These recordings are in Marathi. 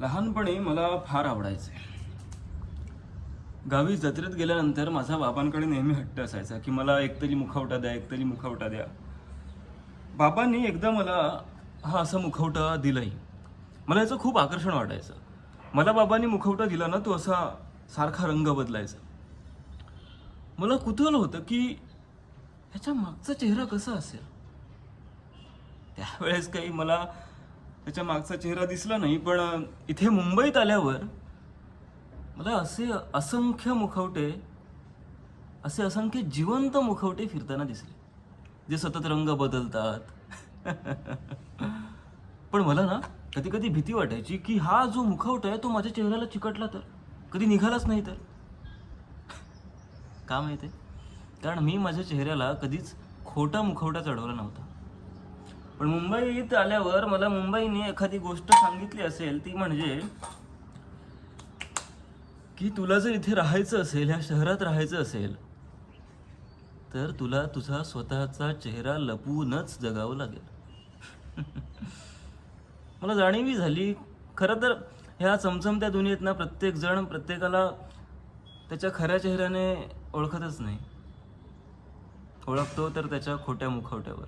लहानपणी मला फार आवडायचे. गावी जत्रेत गेल्यानंतर माझा बाबांकडे नेहमी हट्ट असायचा की मला एकतरी मुखवटा द्या, एकतरी मुखवटा द्या. बाबांनी एकदा मला हा असा मुखवटा दिलाही. मला याचं खूप आकर्षण वाटायचं. मला बाबांनी मुखवटा दिला ना, तो असा सारखा रंग बदलायचा. मला कुतूहल होतं की ह्याच्या मागचा चेहरा कसा असेल. त्यावेळेस काही मला त्याच्या मागचा चेहरा दिसला नाही, पण इथे मुंबईत आल्यावर मला असे असंख्य जिवंत मुखवटे फिरताना दिसले, जे सतत रंग बदलतात. पण मला ना कधी कधी भीती वाटायची की हा जो मुखवटा आहे तो माझ्या चेहऱ्याला चिकटला तर, कधी निघालाच नाही तर. का माहिती आहे? कारण मी माझ्या चेहऱ्याला कधीच खोटा मुखवटा चढवला नव्हता. पण मुंबईत आल्यावर मला मुंबईने एखादी गोष्ट सांगितली असेल, ती म्हणजे की तुला जर इथे राहायचं असेल, ह्या शहरात राहायचं असेल, तर तुला तुझा स्वतःचा चेहरा लपवूनच जगावं लागेल. मला जाणीवही झाली. खरं तर ह्या चमचमत्या दुनियेत ना प्रत्येक जण प्रत्येकाला त्याच्या खऱ्या चेहऱ्याने ओळखतच नाही. ओळखतो तर त्याच्या खोट्या मुखवट्यावर.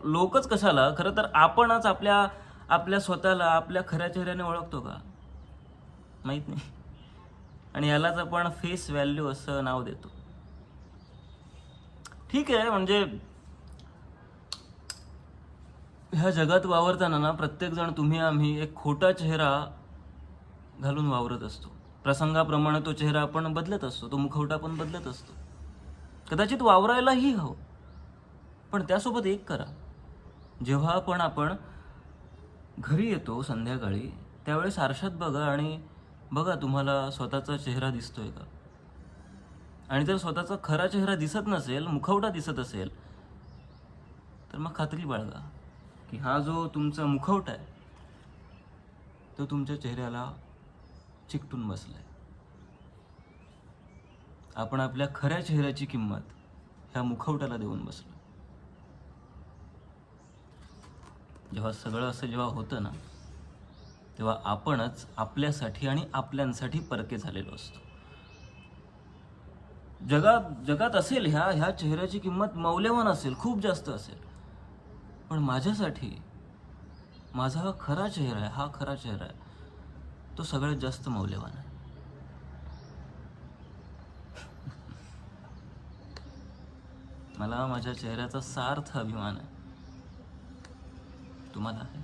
लोकच कशाला, खरं तर आपणच आपल्या स्वतःला आपल्या खऱ्या चेहऱ्याने ओळखतो का? माहित नाही. आणि यालाच आपण फेस व्हॅल्यू असं नाव देतो. ठीक आहे, म्हणजे ह्या जगात वावरताना ना प्रत्येक जण, तुम्ही आम्ही, एक खोटा चेहरा घालून वावरत असतो. प्रसंगाप्रमाणे तो चेहरा आपण बदलत असतो, तो मुखवटा पण बदलत असतो. कदाचित वावरायलाही हवं, पण त्यासोबत एक करा. जेव्हा आपण घरी येतो संध्याकाळी, त्यावेळेस आरशात बघा आणि बघा तुम्हाला स्वतःचा चेहरा दिसतोय का. आणि जर स्वतःचा खरा चेहरा दिसत नसेल, मुखवटा दिसत असेल, तर मग खात्री बाळगा की हा जो तुमचा मुखवटा आहे तो तुमच्या चेहऱ्याला चिकटून बसलाय. आपण आपल्या खऱ्या चेहऱ्याची किंमत ह्या मुखवट्याला देऊन बसलो. जेव्हा सगळं असं जेव्हा होतं ना, तेव्हा आपणच आपल्यासाठी आणि आपल्यांसाठी परके झालेलो असतो. जगात असेल ह्या चेहऱ्याची किंमत मौल्यवान असेल, खूप जास्त असेल, पण माझ्यासाठी माझा हा खरा चेहरा आहे, तो सगळ्यात जास्त मौल्यवान आहे. मला माझ्या चेहऱ्याचा सार्थ अभिमान आहे. तुम्हाला आहे?